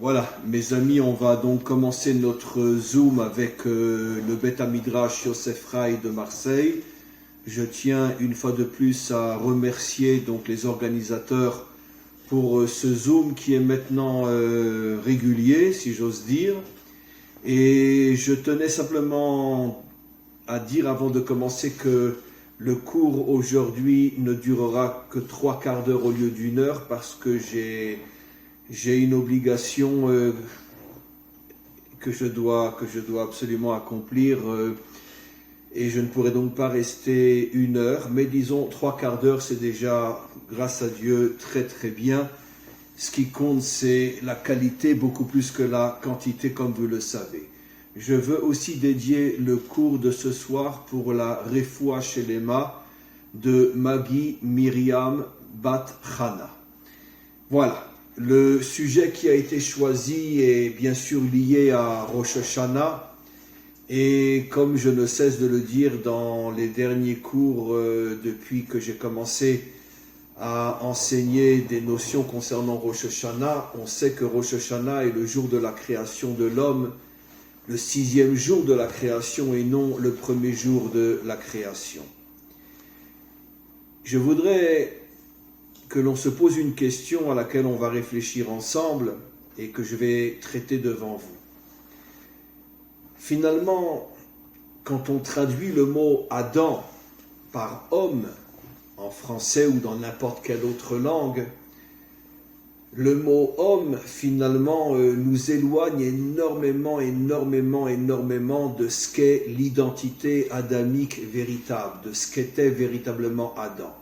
Voilà, mes amis, on va donc commencer notre Zoom avec le Beth Midrash Yosef Rai de Marseille. Je tiens une fois de plus à remercier donc les organisateurs pour ce Zoom qui est maintenant régulier, si j'ose dire. Et je tenais simplement à dire avant de commencer que le cours aujourd'hui ne durera que 3/4 d'heure au lieu d'une heure parce que j'ai une obligation que je dois absolument accomplir et je ne pourrai donc pas rester une heure, mais disons 3/4 d'heure, c'est déjà, grâce à Dieu, très très bien. Ce qui compte, c'est la qualité beaucoup plus que la quantité, comme vous le savez. Je veux aussi dédier le cours de ce soir pour la Refoua Shelema de Maggie Myriam Bat Chana. Voilà. Le sujet qui a été choisi est bien sûr lié à Rosh Hashanah et comme je ne cesse de le dire dans les derniers cours depuis que j'ai commencé à enseigner des notions concernant Rosh Hashanah, on sait que Rosh Hashanah est le jour de la création de l'homme, le 6e jour de la création et non le premier jour de la création. Je voudrais que l'on se pose une question à laquelle on va réfléchir ensemble et que je vais traiter devant vous. Finalement, quand on traduit le mot Adam par homme en français ou dans n'importe quelle autre langue, le mot homme finalement nous éloigne énormément de ce qu'est l'identité adamique véritable, de ce qu'était véritablement Adam.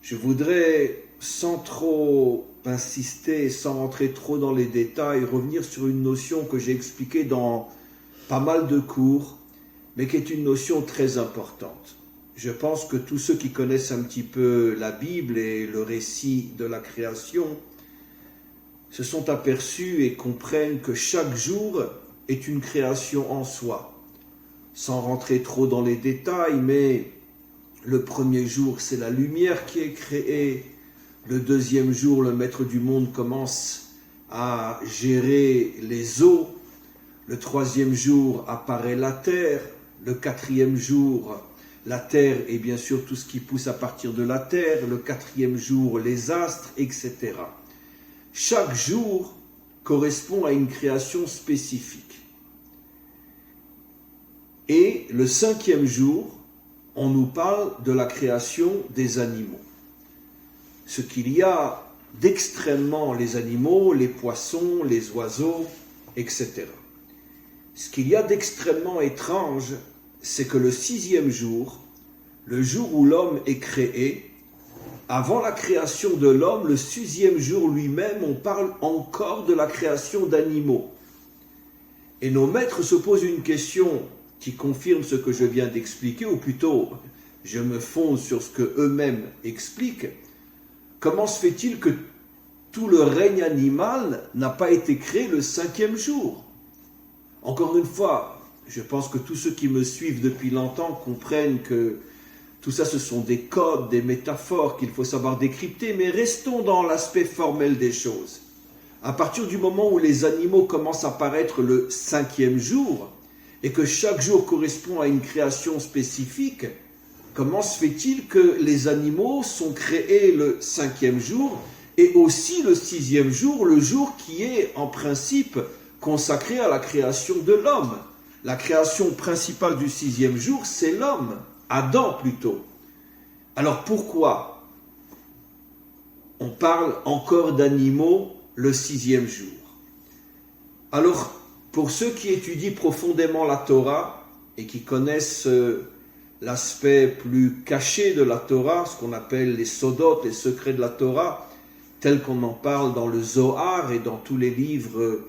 Je voudrais, sans trop insister, sans rentrer trop dans les détails, revenir sur une notion que j'ai expliquée dans pas mal de cours, mais qui est une notion très importante. Je pense que tous ceux qui connaissent un petit peu la Bible et le récit de la création se sont aperçus et comprennent que chaque jour est une création en soi. Sans rentrer trop dans les détails, mais le premier jour, c'est la lumière qui est créée. Le deuxième jour, le maître du monde commence à gérer les eaux. Le troisième jour, apparaît la terre. Le quatrième jour, la terre et bien sûr tout ce qui pousse à partir de la terre. Le quatrième jour, les astres, etc. Chaque jour correspond à une création spécifique. Et le 5e jour, on nous parle de la création des animaux. Ce qu'il y a d'extrêmement les animaux, les poissons, les oiseaux, etc. Ce qu'il y a d'extrêmement étrange, c'est que le 6e jour, le jour où l'homme est créé, avant la création de l'homme, le 6e jour lui-même, on parle encore de la création d'animaux. Et nos maîtres se posent une question qui confirme ce que je viens d'expliquer, ou plutôt, je me fonde sur ce que eux-mêmes expliquent. Comment se fait-il que tout le règne animal n'a pas été créé le 5e jour ? Encore une fois, je pense que tous ceux qui me suivent depuis longtemps comprennent que tout ça, ce sont des codes, des métaphores qu'il faut savoir décrypter, mais restons dans l'aspect formel des choses. À partir du moment où les animaux commencent à paraître le 5e jour, et que chaque jour correspond à une création spécifique, comment se fait-il que les animaux sont créés le 5e jour et aussi le 6e jour, le jour qui est en principe consacré à la création de l'homme? La création principale du 6e jour, c'est l'homme, Adam plutôt. Alors pourquoi on parle encore d'animaux le 6e jour? Alors, pour ceux qui étudient profondément la Torah et qui connaissent l'aspect plus caché de la Torah, ce qu'on appelle les sodot, les secrets de la Torah, tels qu'on en parle dans le Zohar et dans tous les livres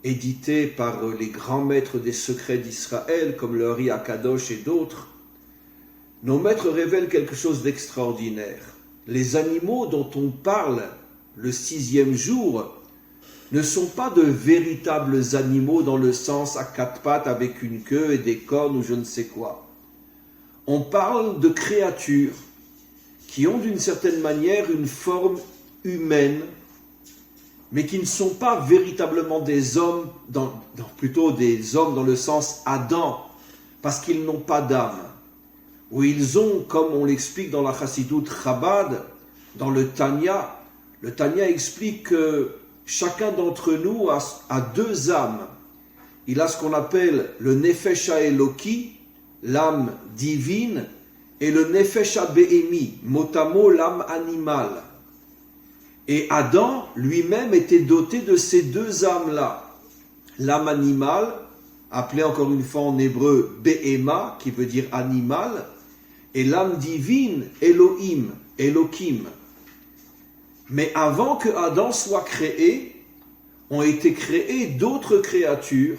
édités par les grands maîtres des secrets d'Israël, comme le Ri Akadosh et d'autres, nos maîtres révèlent quelque chose d'extraordinaire. Les animaux dont on parle le 6e jour ne sont pas de véritables animaux dans le sens à 4 pattes avec une queue et des cornes ou je ne sais quoi. On parle de créatures qui ont d'une certaine manière une forme humaine mais qui ne sont pas véritablement des hommes, plutôt des hommes dans le sens Adam, parce qu'ils n'ont pas d'âme. Où ils ont, comme on l'explique dans la Chassidoute Chabad, dans le Tanya explique que chacun d'entre nous a deux âmes. Il a ce qu'on appelle le Nefesh HaEloki, l'âme divine, et le Nefesh HaBehemi, mot à mot l'âme animale. Et Adam lui-même était doté de ces deux âmes-là. L'âme animale, appelée encore une fois en hébreu Behema, qui veut dire animal, et l'âme divine Elohim. Mais avant que Adam soit créé, ont été créées d'autres créatures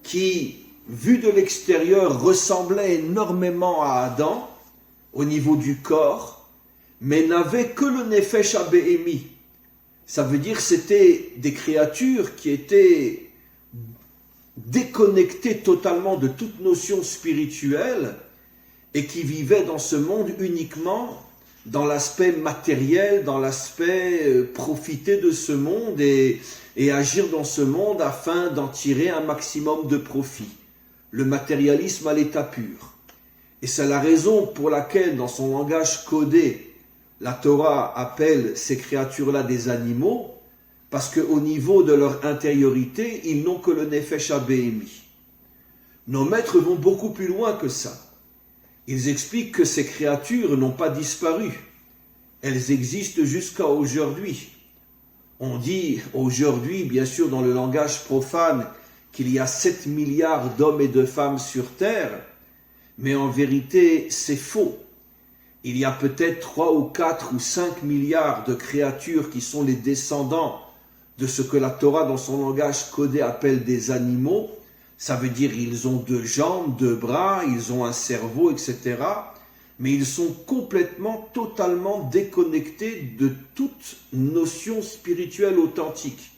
qui, vues de l'extérieur, ressemblaient énormément à Adam au niveau du corps, mais n'avaient que le Nefesh HaBehemi. Ça veut dire que c'était des créatures qui étaient déconnectées totalement de toute notion spirituelle et qui vivaient dans ce monde uniquement dans l'aspect matériel, dans l'aspect profiter de ce monde et agir dans ce monde afin d'en tirer un maximum de profit. Le matérialisme à l'état pur. Et c'est la raison pour laquelle, dans son langage codé, la Torah appelle ces créatures-là des animaux, parce qu'au niveau de leur intériorité, ils n'ont que le Nefesh HaBehemi. Nos maîtres vont beaucoup plus loin que ça. Ils expliquent que ces créatures n'ont pas disparu. Elles existent jusqu'à aujourd'hui. On dit aujourd'hui, bien sûr, dans le langage profane, qu'il y a 7 milliards d'hommes et de femmes sur Terre, mais en vérité, c'est faux. Il y a peut-être 3 ou 4 ou 5 milliards de créatures qui sont les descendants de ce que la Torah, dans son langage codé, appelle des animaux. Ça veut dire qu'ils ont 2 jambes, 2 bras, ils ont un cerveau, etc. Mais ils sont complètement, totalement déconnectés de toute notion spirituelle authentique.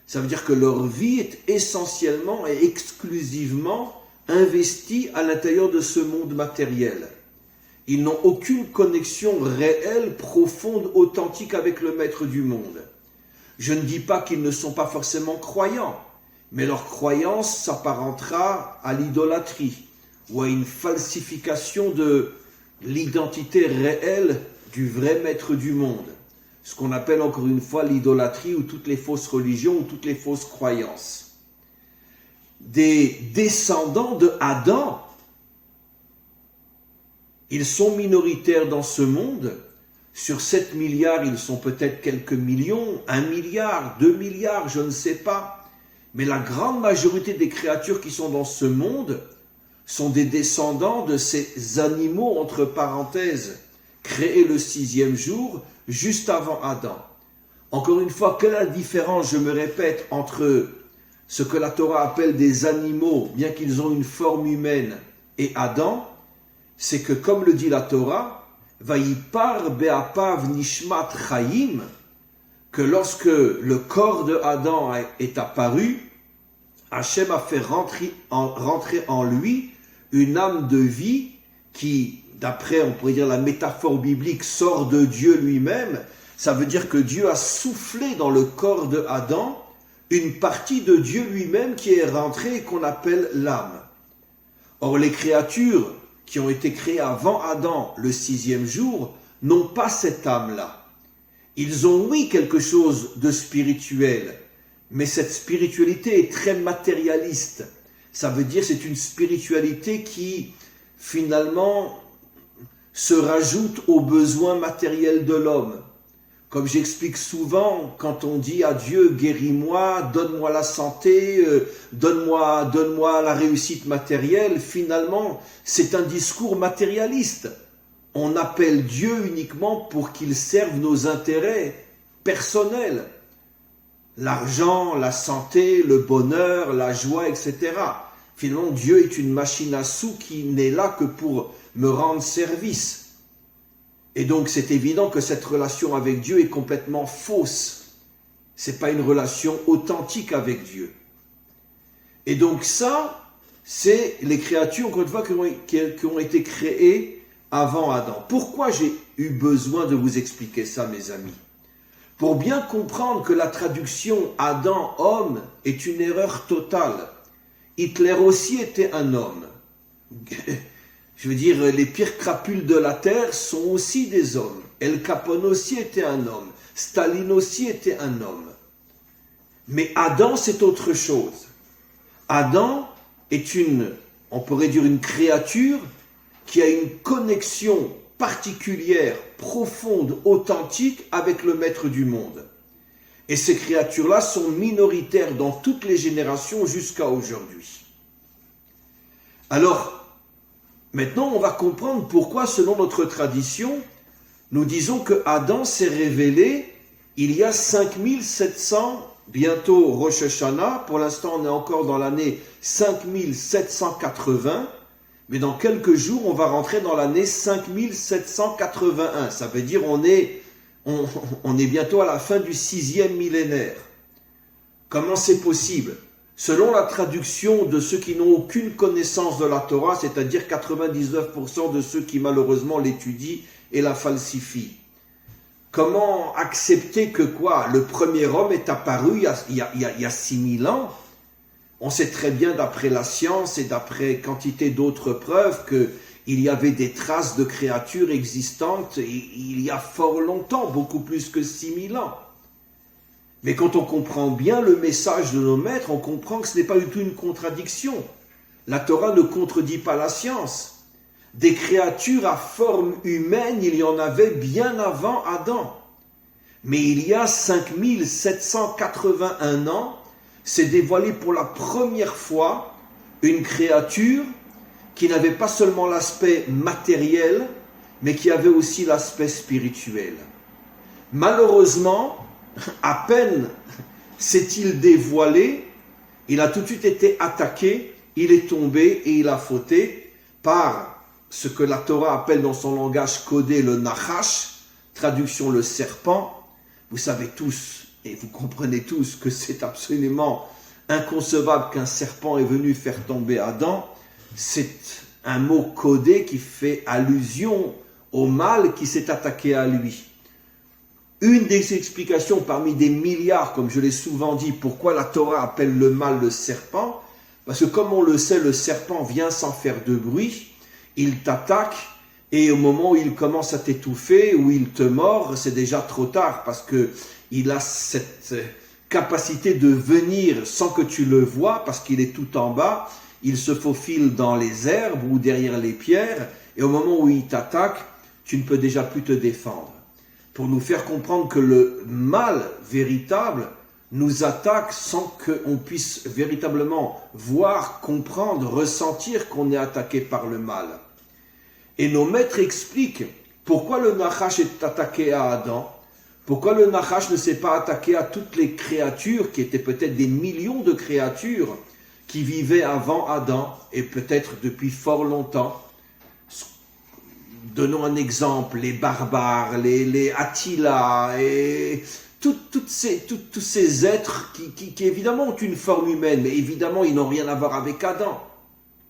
Ça veut dire que leur vie est essentiellement et exclusivement investie à l'intérieur de ce monde matériel. Ils n'ont aucune connexion réelle, profonde, authentique avec le maître du monde. Je ne dis pas qu'ils ne sont pas forcément croyants, mais leur croyance s'apparentera à l'idolâtrie ou à une falsification de l'identité réelle du vrai maître du monde. Ce qu'on appelle encore une fois l'idolâtrie ou toutes les fausses religions ou toutes les fausses croyances. Des descendants de Adam, ils sont minoritaires dans ce monde. Sur 7 milliards, ils sont peut-être quelques millions, 1 milliard, 2 milliards, je ne sais pas. Mais la grande majorité des créatures qui sont dans ce monde sont des descendants de ces animaux, entre parenthèses, créés le 6e jour, juste avant Adam. Encore une fois, quelle est la différence, je me répète, entre ce que la Torah appelle des animaux, bien qu'ils ont une forme humaine, et Adam? C'est que, comme le dit la Torah, Vayipar be'apav nishmat chayim, que lorsque le corps de Adam est apparu, Hachem a fait rentrer en lui une âme de vie qui, d'après, on pourrait dire la métaphore biblique, sort de Dieu lui-même. Ça veut dire que Dieu a soufflé dans le corps de Adam une partie de Dieu lui-même qui est rentrée et qu'on appelle l'âme. Or, les créatures qui ont été créées avant Adam le 6e jour n'ont pas cette âme-là. Ils ont, oui, quelque chose de spirituel, mais cette spiritualité est très matérialiste. Ça veut dire que c'est une spiritualité qui, finalement, se rajoute aux besoins matériels de l'homme. Comme j'explique souvent, quand on dit à Dieu, guéris-moi, donne-moi la santé, donne-moi la réussite matérielle, finalement, c'est un discours matérialiste. On appelle Dieu uniquement pour qu'il serve nos intérêts personnels. L'argent, la santé, le bonheur, la joie, etc. Finalement, Dieu est une machine à sous qui n'est là que pour me rendre service. Et donc, c'est évident que cette relation avec Dieu est complètement fausse. C'est pas une relation authentique avec Dieu. Et donc ça, c'est les créatures, encore une fois, qui ont été créées avant Adam. Pourquoi j'ai eu besoin de vous expliquer ça, mes amis? pour bien comprendre que la traduction Adam, homme, est une erreur totale. Hitler aussi était un homme. Je veux dire, les pires crapules de la terre sont aussi des hommes. El Capone aussi était un homme. Staline aussi était un homme. Mais Adam, c'est autre chose. Adam est on pourrait dire une créature qui a une connexion particulière, profonde, authentique avec le maître du monde. Et ces créatures-là sont minoritaires dans toutes les générations jusqu'à aujourd'hui. Alors, maintenant on va comprendre pourquoi, selon notre tradition, nous disons que Adam s'est révélé il y a 5700, bientôt Rosh Hashanah, pour l'instant on est encore dans l'année 5780, mais dans quelques jours, on va rentrer dans l'année 5781. Ça veut dire on est bientôt à la fin du 6e millénaire. Comment c'est possible? Selon la traduction de ceux qui n'ont aucune connaissance de la Torah, c'est-à-dire 99% de ceux qui malheureusement l'étudient et la falsifient. Comment accepter que le premier homme est apparu il y a 6000 ans? On sait très bien, d'après la science et d'après quantité d'autres preuves, qu'il y avait des traces de créatures existantes il y a fort longtemps, beaucoup plus que 6000 ans. Mais quand on comprend bien le message de nos maîtres, on comprend que ce n'est pas du tout une contradiction. La Torah ne contredit pas la science. Des créatures à forme humaine, il y en avait bien avant Adam. Mais il y a 5781 ans, s'est dévoilé pour la première fois une créature qui n'avait pas seulement l'aspect matériel, mais qui avait aussi l'aspect spirituel. Malheureusement, à peine s'est-il dévoilé, il a tout de suite été attaqué, il est tombé et il a fauté par ce que la Torah appelle dans son langage codé le Nachash, traduction le serpent. Vous savez tous et vous comprenez tous que c'est absolument inconcevable qu'un serpent est venu faire tomber Adam. C'est un mot codé qui fait allusion au mal qui s'est attaqué à lui. Une des explications parmi des milliards, comme je l'ai souvent dit, pourquoi la Torah appelle le mal le serpent, parce que comme on le sait, le serpent vient sans faire de bruit, il t'attaque, et au moment où il commence à t'étouffer, ou il te mord, c'est déjà trop tard, parce qu'il a cette capacité de venir sans que tu le vois, parce qu'il est tout en bas, il se faufile dans les herbes ou derrière les pierres, et au moment où il t'attaque, tu ne peux déjà plus te défendre. Pour nous faire comprendre que le mal véritable nous attaque sans qu'on puisse véritablement voir, comprendre, ressentir qu'on est attaqué par le mal. Et nos maîtres expliquent pourquoi le Nachash est attaqué à Adam, pourquoi le Nachash ne s'est pas attaqué à toutes les créatures, qui étaient peut-être des millions de créatures qui vivaient avant Adam, et peut-être depuis fort longtemps. Donnons un exemple, les barbares, les Attila, et tous ces êtres qui évidemment ont une forme humaine, mais évidemment ils n'ont rien à voir avec Adam.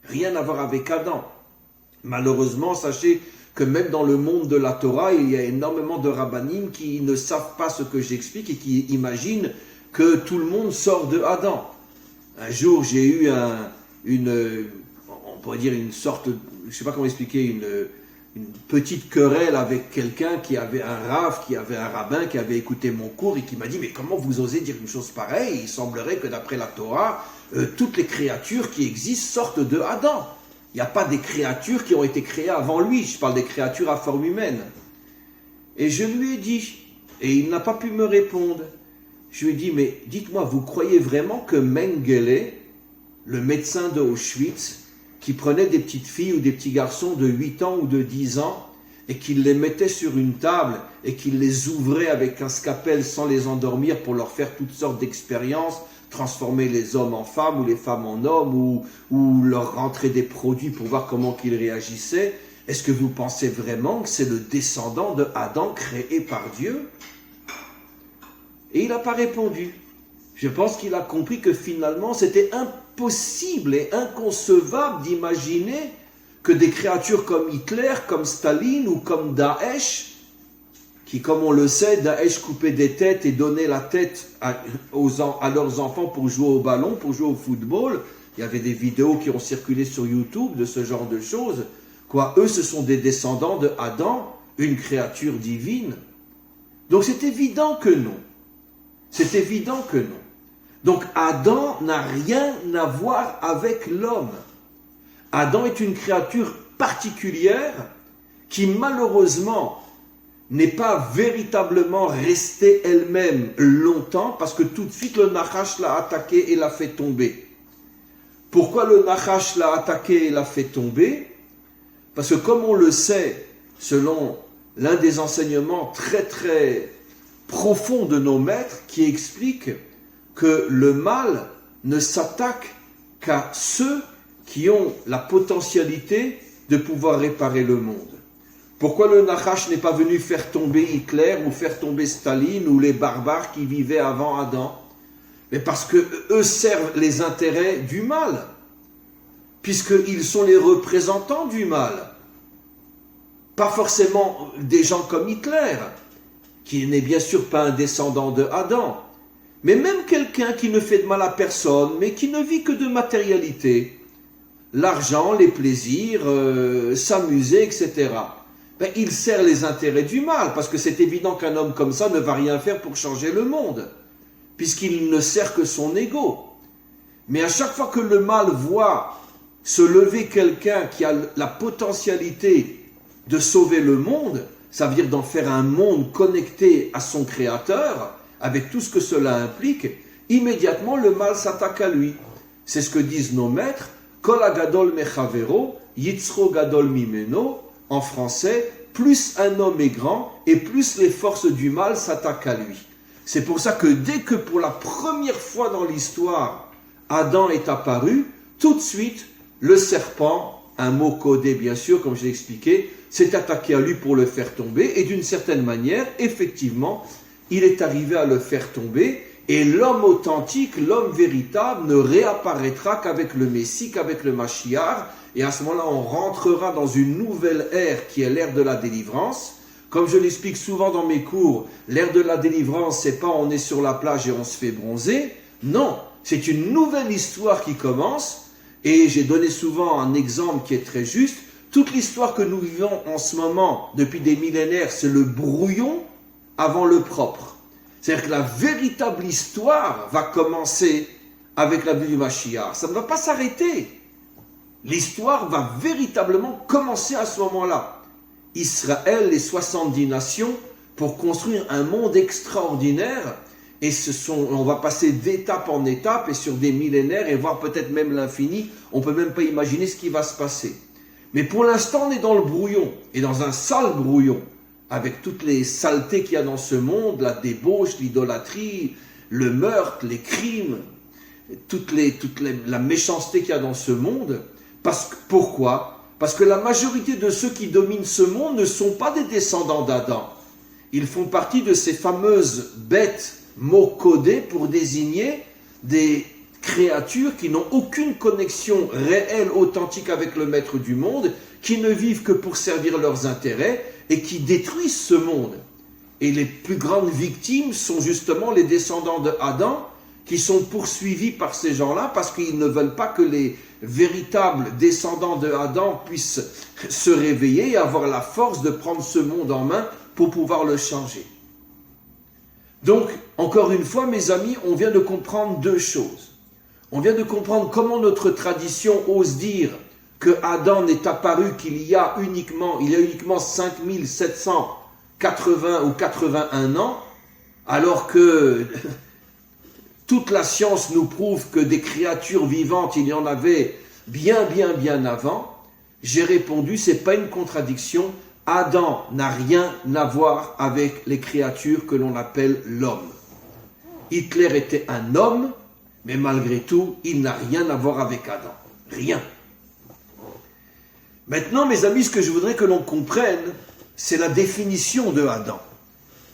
Rien à voir avec Adam. Malheureusement, sachez que même dans le monde de la Torah, il y a énormément de rabbanim qui ne savent pas ce que j'explique et qui imaginent que tout le monde sort de Adam. Un jour, j'ai eu on pourrait dire une sorte, je ne sais pas comment expliquer, une petite querelle avec quelqu'un qui avait un rabbin qui avait écouté mon cours et qui m'a dit « Mais comment vous osez dire une chose pareille? Il semblerait que d'après la Torah, toutes les créatures qui existent sortent de Adam. Il n'y a pas des créatures qui ont été créées avant lui, je parle des créatures à forme humaine. » Et je lui ai dit, et il n'a pas pu me répondre. Je lui ai dit « Mais dites-moi, vous croyez vraiment que Mengele, le médecin de Auschwitz, qui prenait des petites filles ou des petits garçons de 8 ans ou de 10 ans et qu'il les mettait sur une table et qu'il les ouvrait avec un scalpel sans les endormir pour leur faire toutes sortes d'expériences, transformer les hommes en femmes ou les femmes en hommes ou leur rentrer des produits pour voir comment qu'ils réagissaient. Est-ce que vous pensez vraiment que c'est le descendant de Adam créé par Dieu? » Et il n'a pas répondu. Je pense qu'il a compris que finalement c'était impossible et inconcevable d'imaginer que des créatures comme Hitler, comme Staline ou comme Daesh, qui, comme on le sait, Daesh coupait des têtes et donnait la tête à leurs enfants pour jouer au ballon, pour jouer au football. Il y avait des vidéos qui ont circulé sur YouTube de ce genre de choses. Quoi, eux, ce sont des descendants de Adam, une créature divine. Donc c'est évident que non. C'est évident que non. Donc Adam n'a rien à voir avec l'homme. Adam est une créature particulière qui malheureusement n'est pas véritablement restée elle-même longtemps parce que tout de suite le Nachash l'a attaqué et l'a fait tomber. Pourquoi le Nachash l'a attaqué et l'a fait tomber? Parce que comme on le sait, selon l'un des enseignements très très profonds de nos maîtres qui explique que le mal ne s'attaque qu'à ceux qui ont la potentialité de pouvoir réparer le monde. Pourquoi le Nachash n'est pas venu faire tomber Hitler ou faire tomber Staline ou les barbares qui vivaient avant Adam? Mais parce que eux servent les intérêts du mal, puisqu'ils sont les représentants du mal. Pas forcément des gens comme Hitler, qui n'est bien sûr pas un descendant de Adam, mais même quelqu'un qui ne fait de mal à personne, mais qui ne vit que de matérialité, l'argent, les plaisirs, s'amuser, etc. Il sert les intérêts du mal, parce que c'est évident qu'un homme comme ça ne va rien faire pour changer le monde, puisqu'il ne sert que son ego. Mais à chaque fois que le mal voit se lever quelqu'un qui a la potentialité de sauver le monde, ça veut dire d'en faire un monde connecté à son créateur, avec tout ce que cela implique, immédiatement le mal s'attaque à lui. C'est ce que disent nos maîtres, Kol hagadol mechavero, yitzro gadol mimeno, en français, plus un homme est grand et plus les forces du mal s'attaquent à lui. C'est pour ça que dès que pour la première fois dans l'histoire, Adam est apparu, tout de suite, le serpent, un mot codé bien sûr, comme je l'ai expliqué, s'est attaqué à lui pour le faire tomber, et d'une certaine manière, effectivement, il est arrivé à le faire tomber, et l'homme authentique, l'homme véritable, ne réapparaîtra qu'avec le Messie, qu'avec le Mashiach, et à ce moment-là, on rentrera dans une nouvelle ère qui est l'ère de la délivrance. Comme je l'explique souvent dans mes cours, l'ère de la délivrance, c'est pas on est sur la plage et on se fait bronzer. Non, c'est une nouvelle histoire qui commence, et j'ai donné souvent un exemple qui est très juste. Toute l'histoire que nous vivons en ce moment, depuis des millénaires, c'est le brouillon avant le propre. C'est-à-dire que la véritable histoire va commencer avec la venue du Mashiach. Ça ne va pas s'arrêter. L'histoire va véritablement commencer à ce moment-là. Israël, les 70 nations, pour construire un monde extraordinaire, et on va passer d'étape en étape, et sur des millénaires, et voire peut-être même l'infini, on ne peut même pas imaginer ce qui va se passer. Mais pour l'instant, on est dans le brouillon, et dans un sale brouillon, avec toutes les saletés qu'il y a dans ce monde, la débauche, l'idolâtrie, le meurtre, les crimes, la méchanceté qu'il y a dans ce monde. Pourquoi ? Parce que la majorité de ceux qui dominent ce monde ne sont pas des descendants d'Adam. Ils font partie de ces fameuses bêtes, mots codés pour désigner des créatures qui n'ont aucune connexion réelle, authentique avec le maître du monde, qui ne vivent que pour servir leurs intérêts et qui détruisent ce monde. Et les plus grandes victimes sont justement les descendants de Adam, qui sont poursuivis par ces gens-là parce qu'ils ne veulent pas que les véritables descendants de Adam puissent se réveiller et avoir la force de prendre ce monde en main pour pouvoir le changer. Donc, encore une fois, mes amis, on vient de comprendre deux choses. On vient de comprendre comment notre tradition ose dire que Adam n'est apparu qu'il y a uniquement 5780 ou 81 ans, alors que toute la science nous prouve que des créatures vivantes, il y en avait bien avant. J'ai répondu, c'est pas une contradiction. Adam n'a rien à voir avec les créatures que l'on appelle l'homme. Hitler était un homme, mais malgré tout, il n'a rien à voir avec Adam. Rien. Maintenant, mes amis, ce que je voudrais que l'on comprenne, c'est la définition de Adam.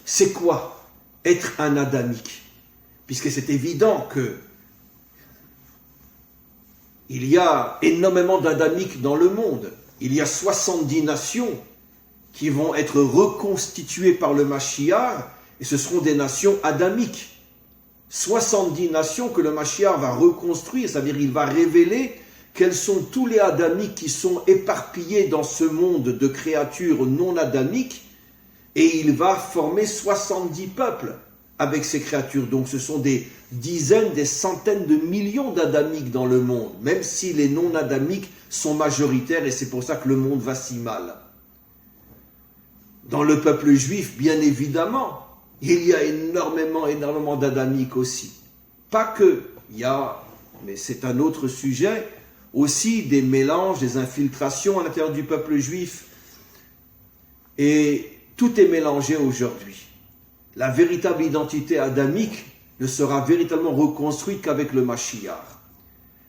C'est quoi être un adamique ? Puisque c'est évident que il y a énormément d'adamiques dans le monde. Il y a 70 nations qui vont être reconstituées par le Mashiach, et ce seront des nations adamiques. 70 nations que le Mashiach va reconstruire, c'est-à-dire il va révéler quels sont tous les adamiques qui sont éparpillés dans ce monde de créatures non adamiques, et il va former 70 peuples avec ces créatures. Donc ce sont des dizaines, des centaines de millions d'adamiques dans le monde, même si les non-adamiques sont majoritaires, et c'est pour ça que le monde va si mal. Dans le peuple juif, bien évidemment, il y a énormément d'adamiques aussi. Pas que, il y a, mais c'est un autre sujet, aussi des mélanges, des infiltrations à l'intérieur du peuple juif. Et tout est mélangé aujourd'hui. La véritable identité adamique ne sera véritablement reconstruite qu'avec le Mashiach.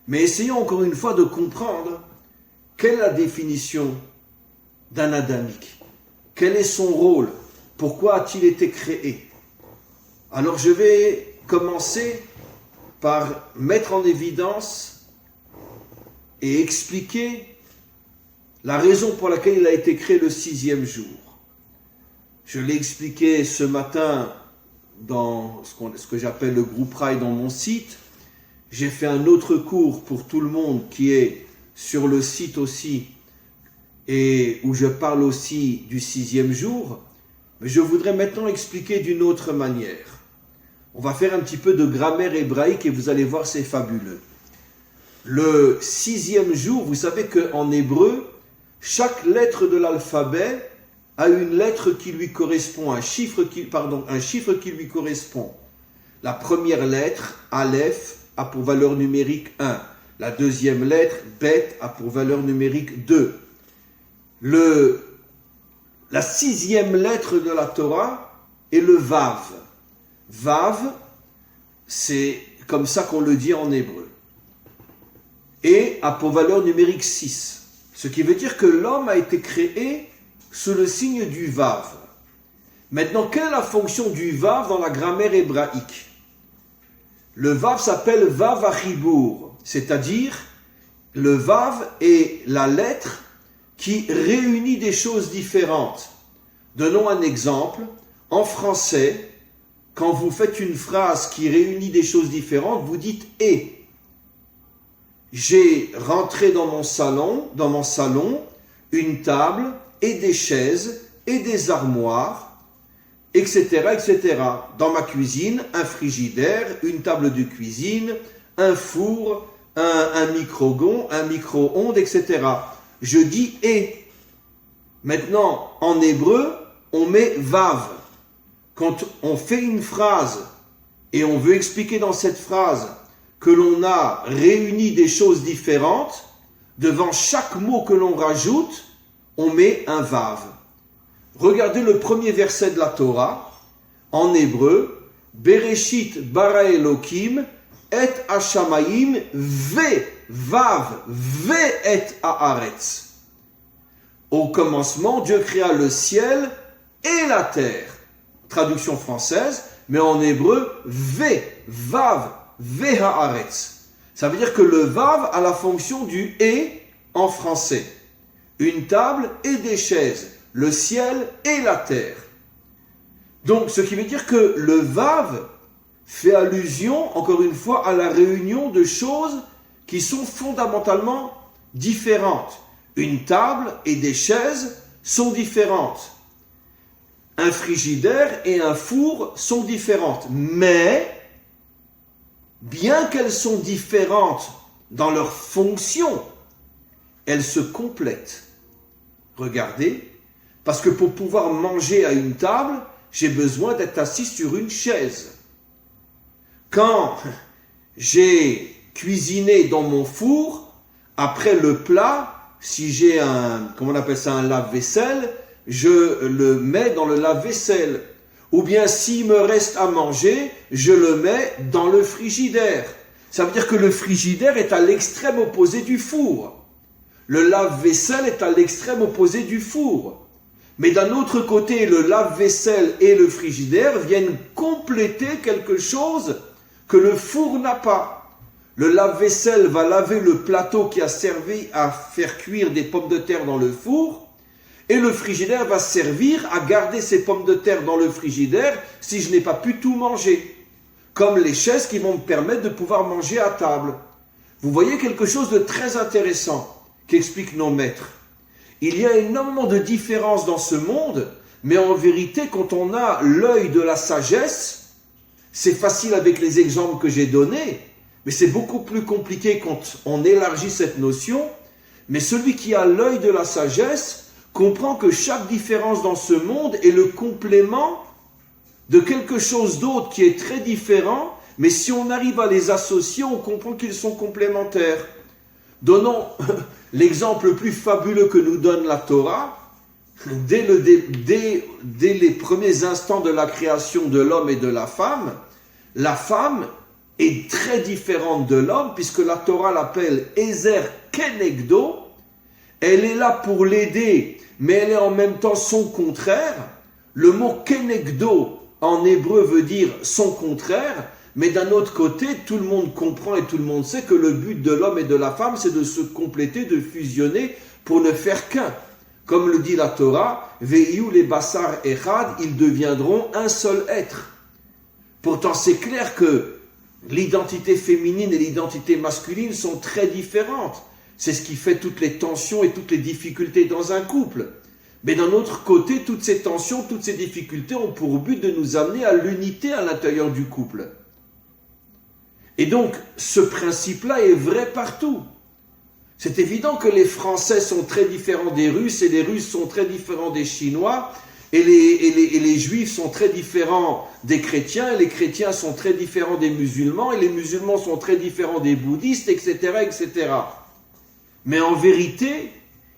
Mais essayons encore une fois de comprendre quelle est la définition d'un adamique. Quel est son rôle? Pourquoi a-t-il été créé? Alors je vais commencer par mettre en évidence et expliquer la raison pour laquelle il a été créé le 6e jour. Je l'ai expliqué ce matin dans ce que j'appelle le groupe Rail dans mon site. J'ai fait un autre cours pour tout le monde qui est sur le site aussi, et où je parle aussi du 6e jour. Mais je voudrais maintenant expliquer d'une autre manière. On va faire un petit peu de grammaire hébraïque et vous allez voir, c'est fabuleux. Le 6e jour, vous savez qu'en hébreu, chaque lettre de l'alphabet a une lettre qui lui correspond, un chiffre qui lui correspond. La première lettre, Aleph, a pour valeur numérique 1. La deuxième lettre, Bet, a pour valeur numérique 2. La 6e lettre de la Torah est le Vav. Vav, c'est comme ça qu'on le dit en hébreu. Et a pour valeur numérique 6. Ce qui veut dire que l'homme a été créé sous le signe du Vav. Maintenant, quelle est la fonction du Vav dans la grammaire hébraïque? Le Vav s'appelle Vav Achibur, c'est-à-dire le Vav est la lettre qui réunit des choses différentes. Donnons un exemple. En français, quand vous faites une phrase qui réunit des choses différentes, vous dites « et ». J'ai rentré dans mon salon, une table et des chaises et des armoires, etc., etc. Dans ma cuisine, un frigidaire, une table de cuisine, un four, un micro-ondes, etc. Je dis « et ». Maintenant, en hébreu, on met « vav ». Quand on fait une phrase et on veut expliquer dans cette phrase que l'on a réuni des choses différentes, devant chaque mot que l'on rajoute, on met un vav. Regardez le premier verset de la Torah, en hébreu, Bereshit bara Elokim et hashamayim ve vav ve et haaretz. Au commencement, Dieu créa le ciel et la terre. Traduction française, mais en hébreu, ve vav ve haaretz. Ça veut dire que le vav a la fonction du et en français. Une table et des chaises, le ciel et la terre. Donc, ce qui veut dire que le vav fait allusion, encore une fois, à la réunion de choses qui sont fondamentalement différentes. Une table et des chaises sont différentes. Un frigidaire et un four sont différentes. Mais, bien qu'elles sont différentes dans leur fonction, elles se complètent. Regardez, parce que pour pouvoir manger à une table, j'ai besoin d'être assis sur une chaise. Quand j'ai cuisiné dans mon four, après le plat, si j'ai un lave-vaisselle, je le mets dans le lave-vaisselle. Ou bien s'il me reste à manger, je le mets dans le frigidaire. Ça veut dire que le frigidaire est à l'extrême opposé du four. Le lave-vaisselle est à l'extrême opposé du four. Mais d'un autre côté, le lave-vaisselle et le frigidaire viennent compléter quelque chose que le four n'a pas. Le lave-vaisselle va laver le plateau qui a servi à faire cuire des pommes de terre dans le four, Et le frigidaire va servir à garder ces pommes de terre dans le frigidaire si je n'ai pas pu tout manger. Comme les chaises qui vont me permettre de pouvoir manger à table. Vous voyez quelque chose de très intéressant qu'expliquent nos maîtres. Il y a énormément de différences dans ce monde, mais en vérité, quand on a l'œil de la sagesse, c'est facile avec les exemples que j'ai donnés, mais c'est beaucoup plus compliqué quand on élargit cette notion. Mais celui qui a l'œil de la sagesse comprend que chaque différence dans ce monde est le complément de quelque chose d'autre qui est très différent, mais si on arrive à les associer, on comprend qu'ils sont complémentaires. Donnons l'exemple le plus fabuleux que nous donne la Torah. Dès les premiers instants de la création de l'homme et de la femme est très différente de l'homme, puisque la Torah l'appelle Ezer Kenegdo. Elle est là pour l'aider, mais elle est en même temps son contraire. Le mot Kenegdo en hébreu veut dire son contraire, mais d'un autre côté, tout le monde comprend et tout le monde sait que le but de l'homme et de la femme, c'est de se compléter, de fusionner pour ne faire qu'un. Comme le dit la Torah, Ve'iu les basar echad, ils deviendront un seul être. Pourtant, c'est clair que l'identité féminine et l'identité masculine sont très différentes. C'est ce qui fait toutes les tensions et toutes les difficultés dans un couple. Mais d'un autre côté, toutes ces tensions, toutes ces difficultés ont pour but de nous amener à l'unité à l'intérieur du couple. Et donc, ce principe-là est vrai partout. C'est évident que les Français sont très différents des Russes, et les Russes sont très différents des Chinois, et les Juifs sont très différents des chrétiens, et les chrétiens sont très différents des musulmans, et les musulmans sont très différents des bouddhistes, etc., etc. Mais en vérité,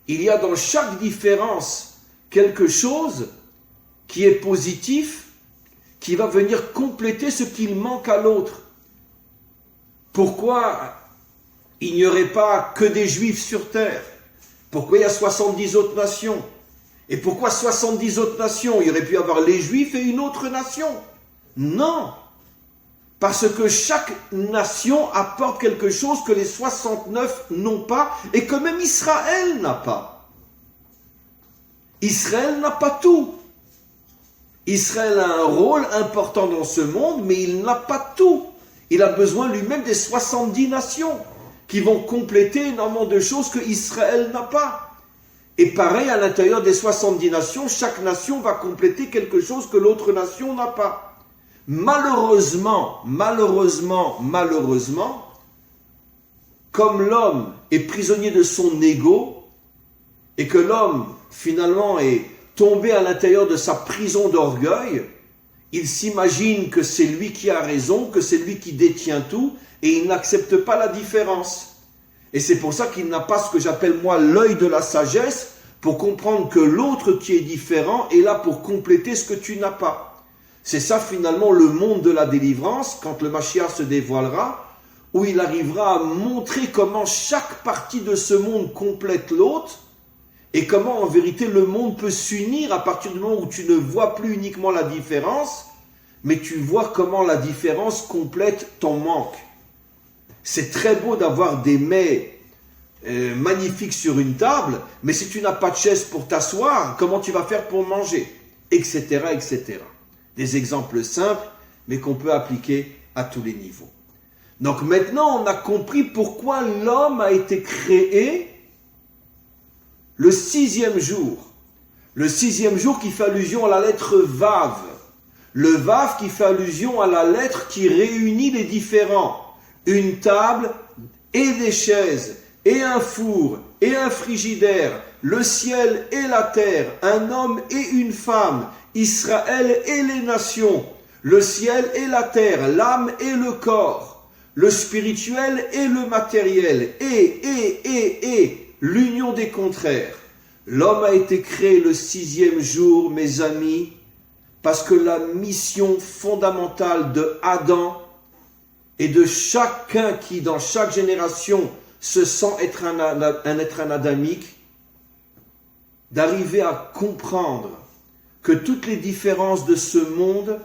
il y a dans chaque différence quelque chose qui est positif, qui va venir compléter ce qu'il manque à l'autre. Pourquoi il n'y aurait pas que des Juifs sur terre? Pourquoi il y a 70 autres nations? Et pourquoi 70 autres nations? Il aurait pu y avoir les Juifs et une autre nation. Non! Parce que chaque nation apporte quelque chose que les 69 n'ont pas et que même Israël n'a pas. Israël n'a pas tout. Israël a un rôle important dans ce monde, mais il n'a pas tout. Il a besoin lui-même des 70 nations qui vont compléter énormément de choses que Israël n'a pas. Et pareil, à l'intérieur des 70 nations, chaque nation va compléter quelque chose que l'autre nation n'a pas. Malheureusement, comme l'homme est prisonnier de son ego, et que l'homme, finalement, est tombé à l'intérieur de sa prison d'orgueil, il s'imagine que c'est lui qui a raison, que c'est lui qui détient tout, et il n'accepte pas la différence. Et c'est pour ça qu'il n'a pas ce que j'appelle moi l'œil de la sagesse, pour comprendre que l'autre qui est différent est là pour compléter ce que tu n'as pas. C'est ça finalement le monde de la délivrance, quand le Mashiach se dévoilera, où il arrivera à montrer comment chaque partie de ce monde complète l'autre, et comment en vérité le monde peut s'unir à partir du moment où tu ne vois plus uniquement la différence, mais tu vois comment la différence complète ton manque. C'est très beau d'avoir des mets magnifiques sur une table, mais si tu n'as pas de chaise pour t'asseoir, comment tu vas faire pour manger? Etc., etc. Des exemples simples, mais qu'on peut appliquer à tous les niveaux. Donc maintenant, on a compris pourquoi l'homme a été créé le 6e jour. Le 6e jour qui fait allusion à la lettre Vav. Le Vav qui fait allusion à la lettre qui réunit les différents. Une table et des chaises, et un four, et un frigidaire, le ciel et la terre, un homme et une femme, Israël et les nations, le ciel et la terre, l'âme et le corps, le spirituel et le matériel, et l'union des contraires. L'homme a été créé le 6e jour, mes amis, parce que la mission fondamentale de Adam et de chacun qui, dans chaque génération, se sent être un être adamique, d'arriver à comprendre que toutes les différences de ce monde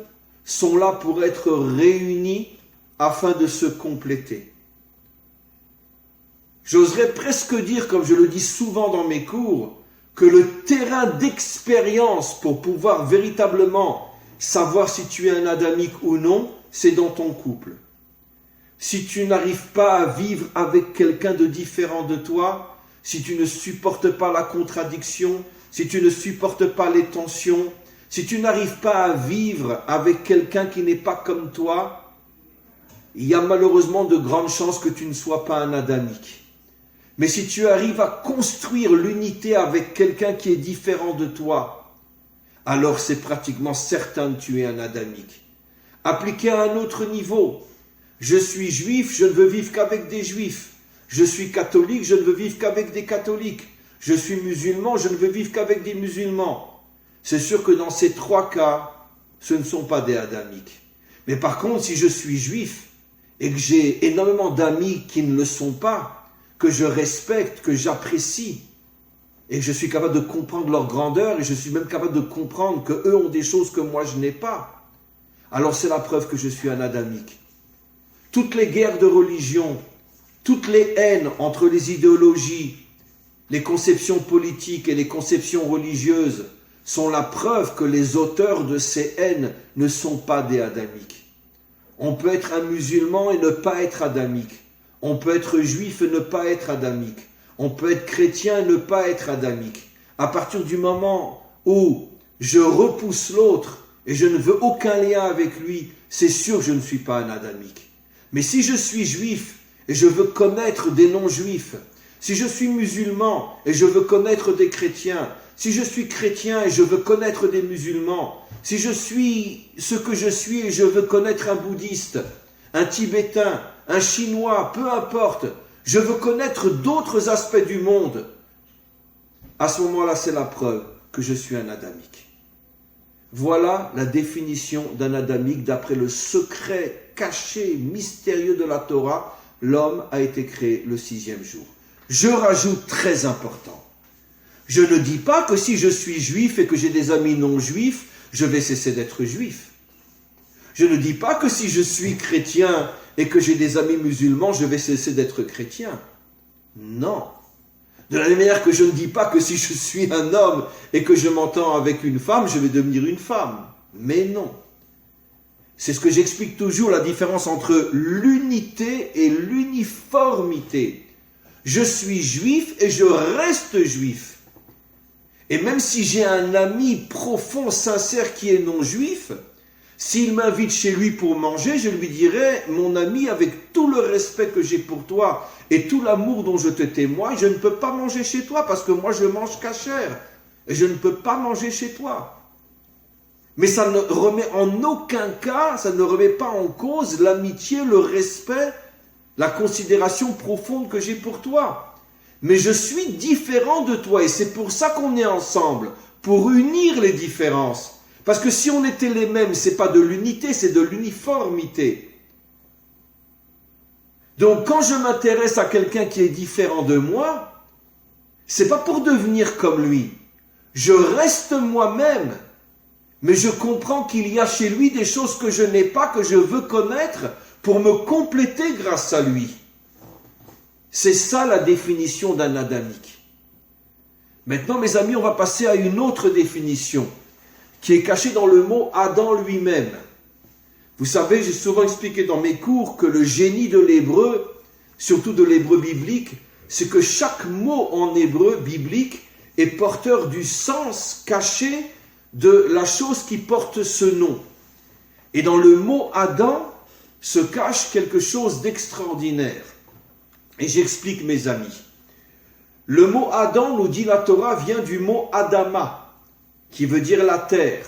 sont là pour être réunies afin de se compléter. J'oserais presque dire, comme je le dis souvent dans mes cours, que le terrain d'expérience pour pouvoir véritablement savoir si tu es un adamique ou non, c'est dans ton couple. Si tu n'arrives pas à vivre avec quelqu'un de différent de toi, si tu ne supportes pas la contradiction, si tu ne supportes pas les tensions, si tu n'arrives pas à vivre avec quelqu'un qui n'est pas comme toi, il y a malheureusement de grandes chances que tu ne sois pas un adamique. Mais si tu arrives à construire l'unité avec quelqu'un qui est différent de toi, alors c'est pratiquement certain que tu es un adamique. Appliqué à un autre niveau, je suis juif, je ne veux vivre qu'avec des juifs. Je suis catholique, je ne veux vivre qu'avec des catholiques. Je suis musulman, je ne veux vivre qu'avec des musulmans. C'est sûr que dans ces trois cas, ce ne sont pas des adamiques. Mais par contre, si je suis juif et que j'ai énormément d'amis qui ne le sont pas, que je respecte, que j'apprécie, et que je suis capable de comprendre leur grandeur, et je suis même capable de comprendre qu'eux ont des choses que moi je n'ai pas, alors c'est la preuve que je suis un adamique. Toutes les guerres de religion, toutes les haines entre les idéologies, les conceptions politiques et les conceptions religieuses sont la preuve que les auteurs de ces haines ne sont pas des adamiques. On peut être un musulman et ne pas être adamique. On peut être juif et ne pas être adamique. On peut être chrétien et ne pas être adamique. À partir du moment où je repousse l'autre et je ne veux aucun lien avec lui, c'est sûr que je ne suis pas un adamique. Mais si je suis juif et je veux connaître des non-juifs, si je suis musulman et je veux connaître des chrétiens, si je suis chrétien et je veux connaître des musulmans, si je suis ce que je suis et je veux connaître un bouddhiste, un tibétain, un chinois, peu importe, je veux connaître d'autres aspects du monde, à ce moment-là, c'est la preuve que je suis un adamique. Voilà la définition d'un adamique d'après le secret caché, mystérieux de la Torah. L'homme a été créé le 6e jour. Je rajoute très important. Je ne dis pas que si je suis juif et que j'ai des amis non juifs, je vais cesser d'être juif. Je ne dis pas que si je suis chrétien et que j'ai des amis musulmans, je vais cesser d'être chrétien. Non. De la même manière que je ne dis pas que si je suis un homme et que je m'entends avec une femme, je vais devenir une femme. Mais non. C'est ce que j'explique toujours, la différence entre l'unité et l'uniformité. Je suis juif et je reste juif. Et même si j'ai un ami profond, sincère qui est non juif, s'il m'invite chez lui pour manger, je lui dirai, mon ami, avec tout le respect que j'ai pour toi et tout l'amour dont je te témoigne, je ne peux pas manger chez toi parce que moi je mange cachère et je ne peux pas manger chez toi. Mais ça ne remet en aucun cas, ça ne remet pas en cause l'amitié, le respect, la considération profonde que j'ai pour toi. Mais je suis différent de toi et c'est pour ça qu'on est ensemble, pour unir les différences. Parce que si on était les mêmes, ce n'est pas de l'unité, c'est de l'uniformité. Donc quand je m'intéresse à quelqu'un qui est différent de moi, ce n'est pas pour devenir comme lui. Je reste moi-même, mais je comprends qu'il y a chez lui des choses que je n'ai pas, que je veux connaître pour me compléter grâce à lui. C'est ça la définition d'un adamique. Maintenant, mes amis, on va passer à une autre définition qui est cachée dans le mot Adam lui-même. Vous savez, j'ai souvent expliqué dans mes cours que le génie de l'hébreu, surtout de l'hébreu biblique, c'est que chaque mot en hébreu biblique est porteur du sens caché de la chose qui porte ce nom. Et dans le mot Adam se cache quelque chose d'extraordinaire. Et j'explique, mes amis. Le mot Adam, nous dit la Torah, vient du mot Adama, qui veut dire la terre.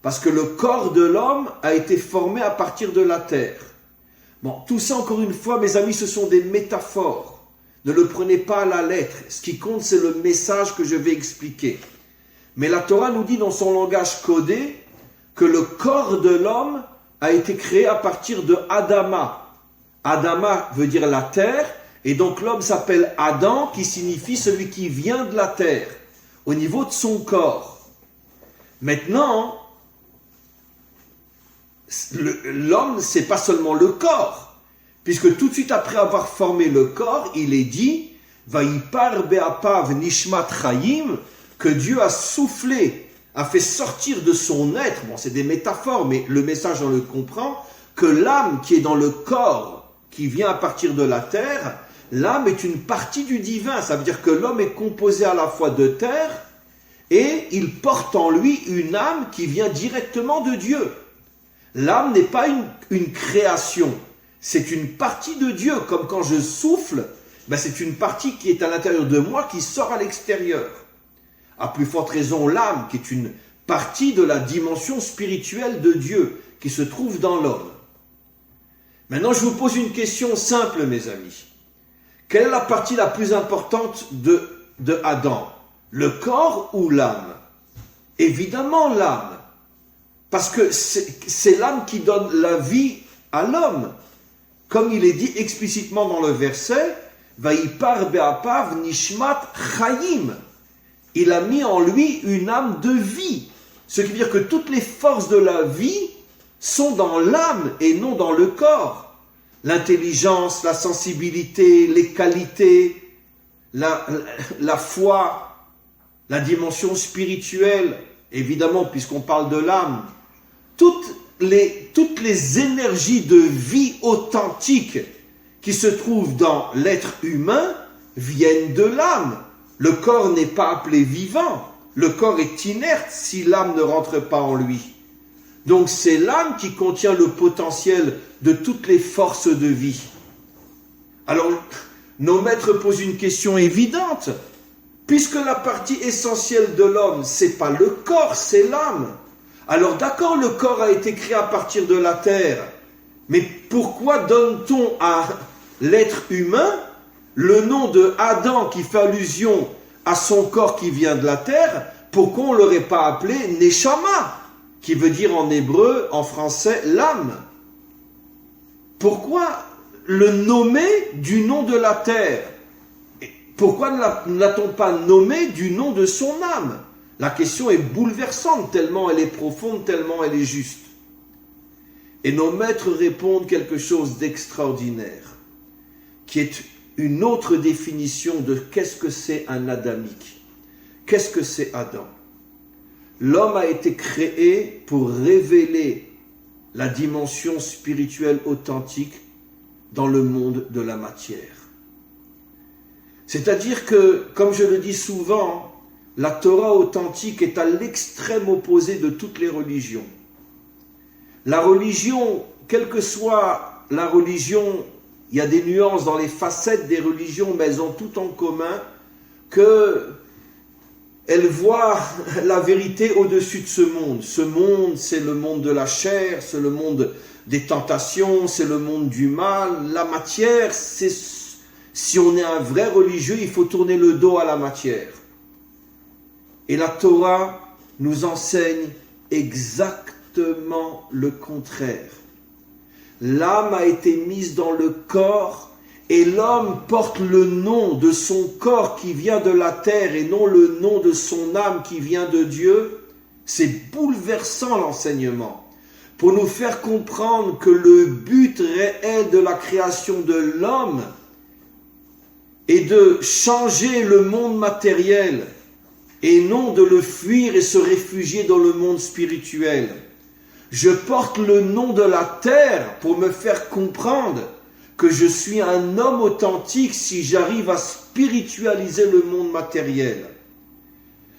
Parce que le corps de l'homme a été formé à partir de la terre. Bon, tout ça, encore une fois, mes amis, ce sont des métaphores. Ne le prenez pas à la lettre. Ce qui compte, c'est le message que je vais expliquer. Mais la Torah nous dit dans son langage codé que le corps de l'homme a été créé à partir de Adama. Adama veut dire la terre. Et donc l'homme s'appelle Adam, qui signifie celui qui vient de la terre, au niveau de son corps. Maintenant, l'homme, c'est pas seulement le corps, puisque tout de suite après avoir formé le corps, il est dit, Vayipar be'apav nishmat chayim, que Dieu a soufflé, a fait sortir de son être, bon c'est des métaphores, mais le message on le comprend, que l'âme qui est dans le corps, qui vient à partir de la terre, l'âme est une partie du divin. Ça veut dire que l'homme est composé à la fois de terre et il porte en lui une âme qui vient directement de Dieu. L'âme n'est pas une création, c'est une partie de Dieu. Comme quand je souffle, c'est une partie qui est à l'intérieur de moi qui sort à l'extérieur. À plus forte raison, l'âme qui est une partie de la dimension spirituelle de Dieu qui se trouve dans l'homme. Maintenant, je vous pose une question simple, mes amis. Quelle est la partie la plus importante de Adam? Le corps ou l'âme? Évidemment l'âme. Parce que c'est l'âme qui donne la vie à l'homme. Comme il est dit explicitement dans le verset, Vaïpar be'apav nishmat chayim. Il a mis en lui une âme de vie. Ce qui veut dire que toutes les forces de la vie sont dans l'âme et non dans le corps. L'intelligence, la sensibilité, les qualités, la foi, la dimension spirituelle, évidemment, puisqu'on parle de l'âme, toutes les énergies de vie authentique qui se trouvent dans l'être humain viennent de l'âme. Le corps n'est pas appelé vivant. Le corps est inerte si l'âme ne rentre pas en lui. Donc c'est l'âme qui contient le potentiel de toutes les forces de vie. Alors, nos maîtres posent une question évidente. Puisque la partie essentielle de l'homme, c'est pas le corps, c'est l'âme. Alors d'accord, le corps a été créé à partir de la terre. Mais pourquoi donne-t-on à l'être humain le nom de Adam qui fait allusion à son corps qui vient de la terre? Pourquoi on ne l'aurait pas appelé Neshama, qui veut dire en hébreu, en français, l'âme? Pourquoi le nommer du nom de la terre? Pourquoi ne l'a-t-on pas nommé du nom de son âme? La question est bouleversante, tellement elle est profonde, tellement elle est juste. Et nos maîtres répondent quelque chose d'extraordinaire, qui est une autre définition de qu'est-ce que c'est un adamique. Qu'est-ce que c'est Adam? L'homme a été créé pour révéler la dimension spirituelle authentique dans le monde de la matière. C'est-à-dire que, comme je le dis souvent, la Torah authentique est à l'extrême opposé de toutes les religions. La religion, quelle que soit la religion, il y a des nuances dans les facettes des religions, mais elles ont tout en commun qu'elles voient la vérité au-dessus de ce monde. Ce monde, c'est le monde de la chair, c'est le monde des tentations, c'est le monde du mal. La matière, si on est un vrai religieux, il faut tourner le dos à la matière. Et la Torah nous enseigne exactement le contraire. L'âme a été mise dans le corps et l'homme porte le nom de son corps qui vient de la terre et non le nom de son âme qui vient de Dieu. C'est bouleversant l'enseignement pour nous faire comprendre que le but réel de la création de l'homme est de changer le monde matériel et non de le fuir et se réfugier dans le monde spirituel. Je porte le nom de la terre pour me faire comprendre que je suis un homme authentique si j'arrive à spiritualiser le monde matériel.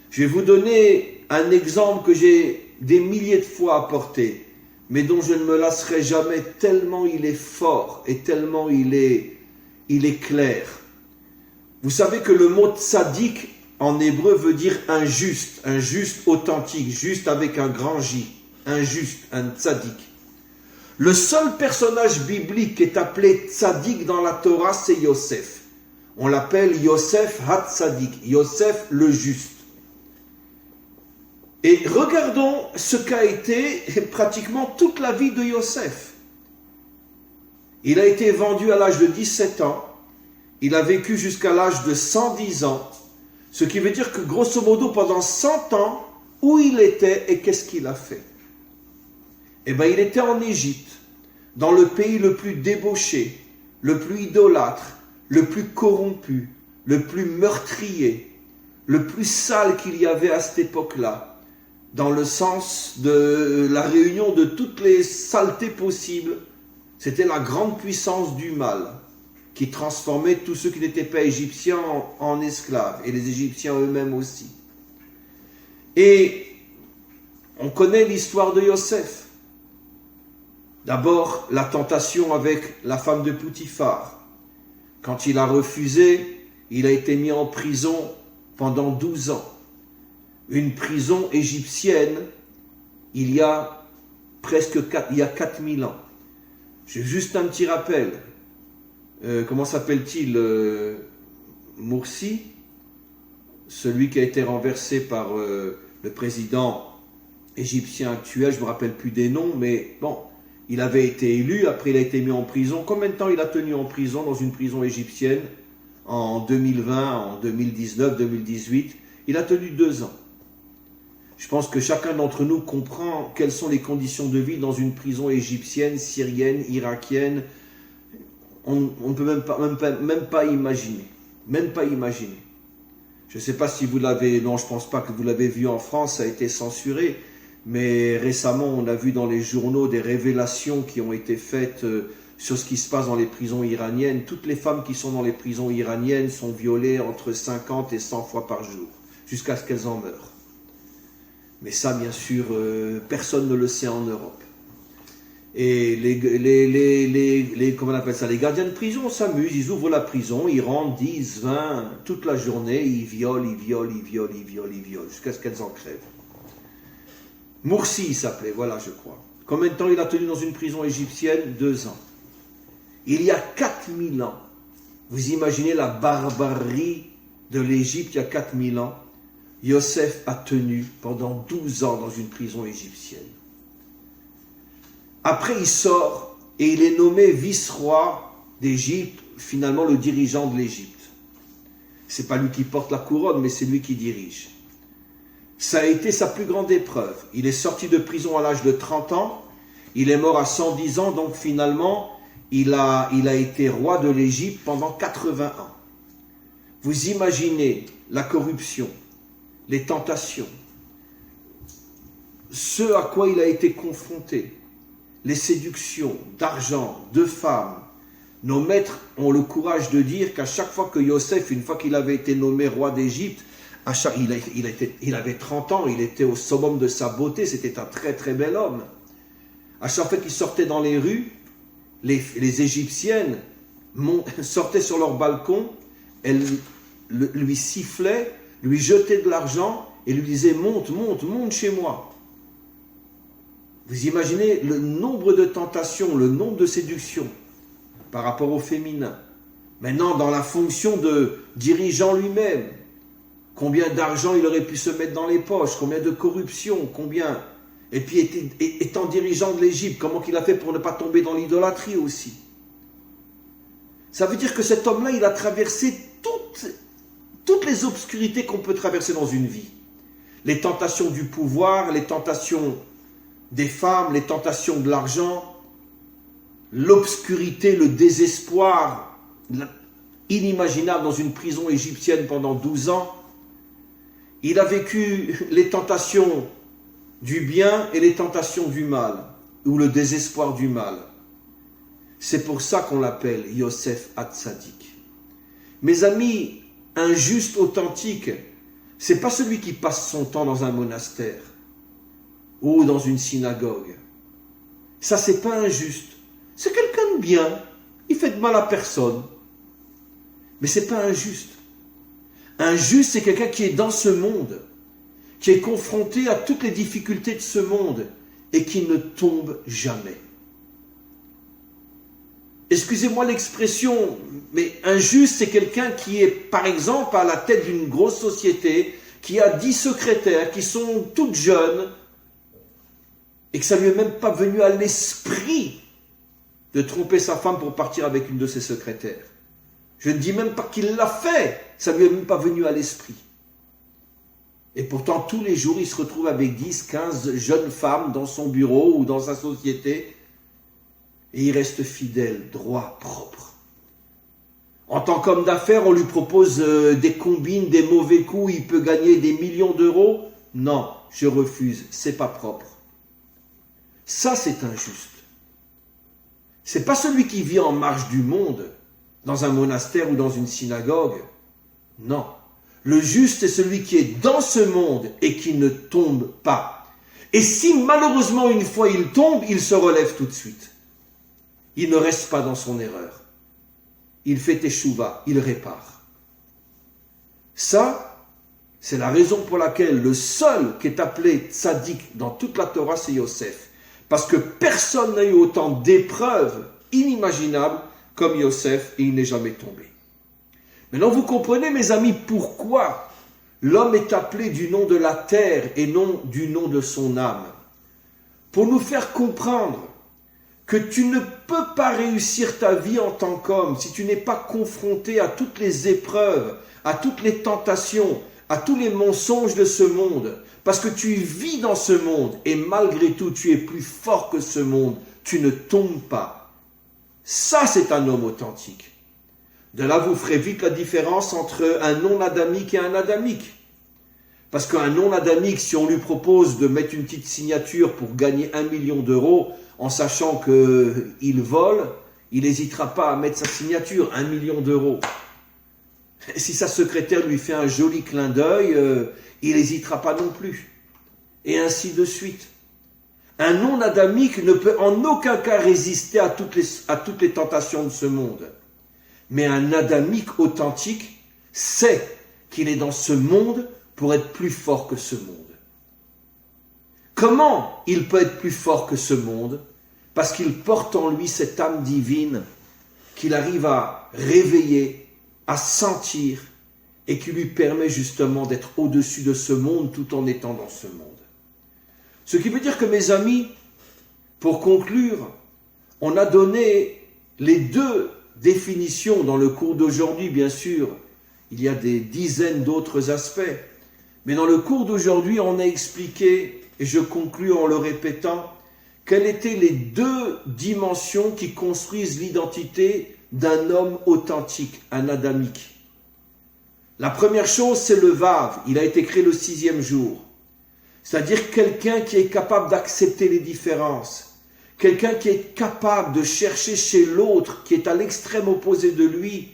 Je vais vous donner un exemple que j'ai des milliers de fois apporté, mais dont je ne me lasserai jamais tellement il est fort et tellement il est clair. Vous savez que le mot tzaddik en hébreu veut dire un juste authentique, juste avec un grand J, un juste, un tzaddik. Le seul personnage biblique qui est appelé tzaddik dans la Torah, c'est Yosef. On l'appelle Yosef ha-tzaddik, Yosef le juste. Et regardons ce qu'a été pratiquement toute la vie de Yosef. Il a été vendu à l'âge de 17 ans, il a vécu jusqu'à l'âge de 110 ans, ce qui veut dire que grosso modo pendant 100 ans, où il était et qu'est-ce qu'il a fait? Eh bien, il était en Égypte, dans le pays le plus débauché, le plus idolâtre, le plus corrompu, le plus meurtrier, le plus sale qu'il y avait à cette époque-là, dans le sens de la réunion de toutes les saletés possibles. C'était la grande puissance du mal qui transformait tous ceux qui n'étaient pas égyptiens en esclaves, et les Égyptiens eux-mêmes aussi. Et on connaît l'histoire de Yosef. D'abord, la tentation avec la femme de Poutifar. Quand il a refusé, il a été mis en prison pendant 12 ans. Une prison égyptienne, il y a 4000 ans. J'ai juste un petit rappel. Comment s'appelle-t-il Morsi, celui qui a été renversé par le président égyptien actuel, je ne me rappelle plus des noms, mais bon, il avait été élu, après il a été mis en prison. Combien de temps il a tenu en prison, dans une prison égyptienne, en 2020, en 2019, 2018? Il a tenu 2 ans. Je pense que chacun d'entre nous comprend quelles sont les conditions de vie dans une prison égyptienne, syrienne, irakienne. On ne peut même pas imaginer. Même pas imaginer. Je ne sais pas si vous l'avez... Non, je ne pense pas que vous l'avez vu en France, ça a été censuré. Mais récemment, on a vu dans les journaux des révélations qui ont été faites sur ce qui se passe dans les prisons iraniennes. Toutes les femmes qui sont dans les prisons iraniennes sont violées entre 50 et 100 fois par jour, jusqu'à ce qu'elles en meurent. Mais ça, bien sûr, personne ne le sait en Europe. Et comment on appelle ça, les gardiens de prison s'amusent, ils ouvrent la prison, ils rentrent 10, 20, toute la journée, ils violent, jusqu'à ce qu'elles en crèvent. Morsi, il s'appelait, voilà, je crois. Combien de temps il a tenu dans une prison égyptienne? 2 ans. Il y a 4000 ans. Vous imaginez la barbarie de l'Égypte il y a 4000 ans. Yosef a tenu pendant 12 ans dans une prison égyptienne. Après, il sort et il est nommé vice-roi d'Égypte, finalement le dirigeant de l'Égypte. Ce n'est pas lui qui porte la couronne, mais c'est lui qui dirige. Ça a été sa plus grande épreuve. Il est sorti de prison à l'âge de 30 ans, il est mort à 110 ans, donc finalement, il a été roi de l'Égypte pendant 80 ans. Vous imaginez la corruption, les tentations, ce à quoi il a été confronté, les séductions d'argent, de femmes. Nos maîtres ont le courage de dire qu'à chaque fois que Yosef, une fois qu'il avait été nommé roi d'Égypte, il avait 30 ans, il était au summum de sa beauté, c'était un très très bel homme. À chaque fois qu'il sortait dans les rues, les Égyptiennes sortaient sur leur balcon, elles lui sifflaient, lui jetaient de l'argent et lui disaient « monte chez moi ». Vous imaginez le nombre de tentations, le nombre de séductions par rapport au féminin. Maintenant, dans la fonction de dirigeant lui-même, combien d'argent il aurait pu se mettre dans les poches, combien de corruption, combien... Et puis, étant dirigeant de l'Égypte, comment qu'il a fait pour ne pas tomber dans l'idolâtrie aussi? Ça veut dire que cet homme-là, il a traversé toutes les obscurités qu'on peut traverser dans une vie. Les tentations du pouvoir, les tentations des femmes, les tentations de l'argent, l'obscurité, le désespoir inimaginable dans une prison égyptienne pendant 12 ans. Il a vécu les tentations du bien et les tentations du mal, ou le désespoir du mal. C'est pour ça qu'on l'appelle Yosef Hatzadik. Mes amis, un juste authentique, c'est pas celui qui passe son temps dans un monastère ou dans une synagogue. Ça, c'est pas injuste. C'est quelqu'un de bien. Il fait de mal à personne. Mais c'est pas injuste. Injuste, c'est quelqu'un qui est dans ce monde, qui est confronté à toutes les difficultés de ce monde et qui ne tombe jamais. Excusez-moi l'expression, mais injuste, c'est quelqu'un qui est, par exemple, à la tête d'une grosse société, qui a 10 secrétaires, qui sont toutes jeunes, et que ça ne lui est même pas venu à l'esprit de tromper sa femme pour partir avec une de ses secrétaires. Je ne dis même pas qu'il l'a fait, ça ne lui est même pas venu à l'esprit. Et pourtant, tous les jours, il se retrouve avec 10, 15 jeunes femmes dans son bureau ou dans sa société, et il reste fidèle, droit, propre. En tant qu'homme d'affaires, on lui propose des combines, des mauvais coups, il peut gagner des millions d'euros. Non, je refuse, c'est pas propre. Ça, c'est injuste. C'est pas celui qui vit en marge du monde, dans un monastère ou dans une synagogue. Non. Le juste est celui qui est dans ce monde et qui ne tombe pas. Et si malheureusement une fois il tombe, il se relève tout de suite. Il ne reste pas dans son erreur. Il fait teshuva, il répare. Ça, c'est la raison pour laquelle le seul qui est appelé tzaddik dans toute la Torah, c'est Yosef. Parce que personne n'a eu autant d'épreuves inimaginables comme Yosef et il n'est jamais tombé. Maintenant, vous comprenez, mes amis, pourquoi l'homme est appelé du nom de la terre et non du nom de son âme. Pour nous faire comprendre que tu ne peux pas réussir ta vie en tant qu'homme si tu n'es pas confronté à toutes les épreuves, à toutes les tentations, à tous les mensonges de ce monde. Parce que tu vis dans ce monde et malgré tout, tu es plus fort que ce monde. Tu ne tombes pas. Ça, c'est un homme authentique. De là, vous ferez vite la différence entre un non-adamique et un adamique. Parce qu'un non-adamique, si on lui propose de mettre une petite signature pour gagner 1 million d'euros, en sachant qu'il vole, il n'hésitera pas à mettre sa signature, 1 million d'euros. Si sa secrétaire lui fait un joli clin d'œil, il n'hésitera pas non plus. Et ainsi de suite. Un non-adamique ne peut en aucun cas résister à toutes les tentations de ce monde. Mais un adamique authentique sait qu'il est dans ce monde pour être plus fort que ce monde. Comment il peut être plus fort que ce monde? Parce qu'il porte en lui cette âme divine qu'il arrive à réveiller, à sentir et qui lui permet justement d'être au-dessus de ce monde tout en étant dans ce monde. Ce qui veut dire que, mes amis, pour conclure, on a donné les deux définitions dans le cours d'aujourd'hui, bien sûr. Il y a des dizaines d'autres aspects. Mais dans le cours d'aujourd'hui, on a expliqué, et je conclus en le répétant, quelles étaient les deux dimensions qui construisent l'identité d'un homme authentique, un adamique. La première chose, c'est le Vav. Il a été créé le 6e jour. C'est-à-dire quelqu'un qui est capable d'accepter les différences. Quelqu'un qui est capable de chercher chez l'autre, qui est à l'extrême opposé de lui,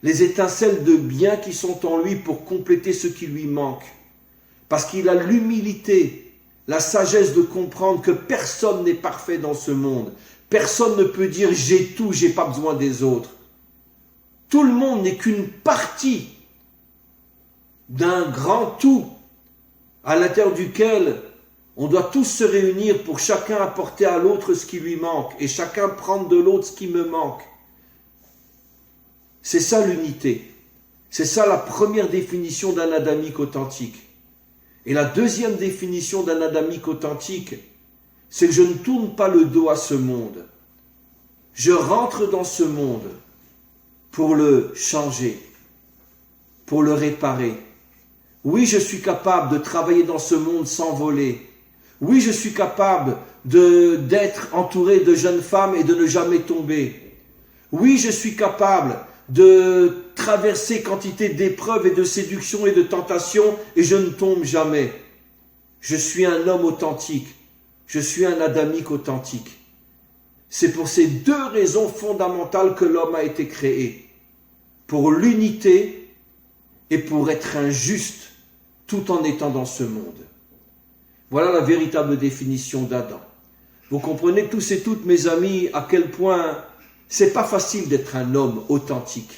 les étincelles de bien qui sont en lui pour compléter ce qui lui manque. Parce qu'il a l'humilité, la sagesse de comprendre que personne n'est parfait dans ce monde. Personne ne peut dire « j'ai tout, j'ai pas besoin des autres ». Tout le monde n'est qu'une partie d'un grand tout à l'intérieur duquel on doit tous se réunir pour chacun apporter à l'autre ce qui lui manque et chacun prendre de l'autre ce qui me manque. C'est ça l'unité. C'est ça la première définition d'un adamique authentique. Et la deuxième définition d'un adamique authentique, c'est que je ne tourne pas le dos à ce monde. Je rentre dans ce monde pour le changer, pour le réparer. Oui, je suis capable de travailler dans ce monde sans voler. Oui, je suis capable d'être entouré de jeunes femmes et de ne jamais tomber. Oui, je suis capable de traverser quantité d'épreuves et de séductions et de tentations et je ne tombe jamais. Je suis un homme authentique. Je suis un adamique authentique. C'est pour ces deux raisons fondamentales que l'homme a été créé. Pour l'unité et pour être un juste tout en étant dans ce monde. Voilà la véritable définition d'Adam. Vous comprenez tous et toutes, mes amis, à quel point c'est pas facile d'être un homme authentique.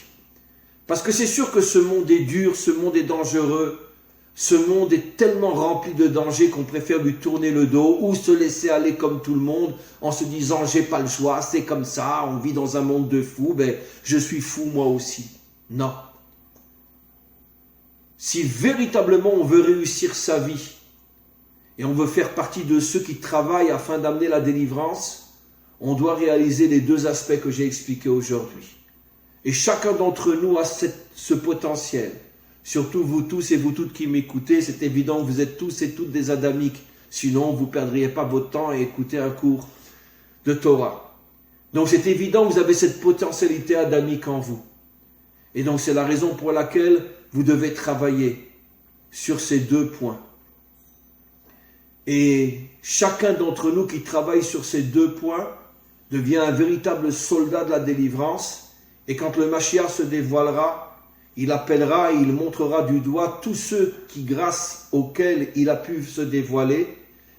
Parce que c'est sûr que ce monde est dur, ce monde est dangereux, ce monde est tellement rempli de dangers qu'on préfère lui tourner le dos ou se laisser aller comme tout le monde en se disant « j'ai pas le choix, c'est comme ça, on vit dans un monde de fous, ben je suis fou moi aussi ». Non. Si véritablement on veut réussir sa vie et on veut faire partie de ceux qui travaillent afin d'amener la délivrance, on doit réaliser les deux aspects que j'ai expliqués aujourd'hui. Et chacun d'entre nous a ce potentiel. Surtout vous tous et vous toutes qui m'écoutez, c'est évident que vous êtes tous et toutes des adamiques. Sinon, vous ne perdriez pas votre temps à écouter un cours de Torah. Donc c'est évident que vous avez cette potentialité adamique en vous. Et donc c'est la raison pour laquelle vous devez travailler sur ces 2 points. Et chacun d'entre nous qui travaille sur ces 2 points devient un véritable soldat de la délivrance. Et quand le Mashiach se dévoilera, il appellera et il montrera du doigt tous ceux qui, grâce auxquels il a pu se dévoiler,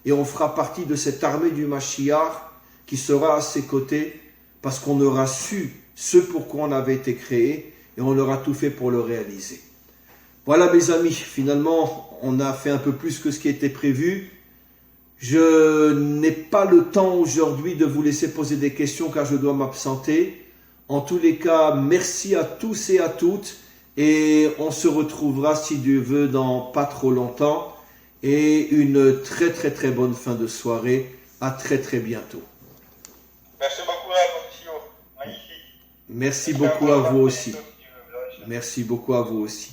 et on fera partie de cette armée du Mashiach qui sera à ses côtés, parce qu'on aura su ce pourquoi on avait été créé, et on aura tout fait pour le réaliser. Voilà mes amis, finalement on a fait un peu plus que ce qui était prévu. Je n'ai pas le temps aujourd'hui de vous laisser poser des questions car je dois m'absenter. En tous les cas, merci à tous et à toutes, et on se retrouvera si Dieu veut dans pas trop longtemps, et une très très très bonne fin de soirée. À très très bientôt. Merci beaucoup à vous, magnifique. Merci beaucoup à vous aussi. Merci beaucoup à vous aussi.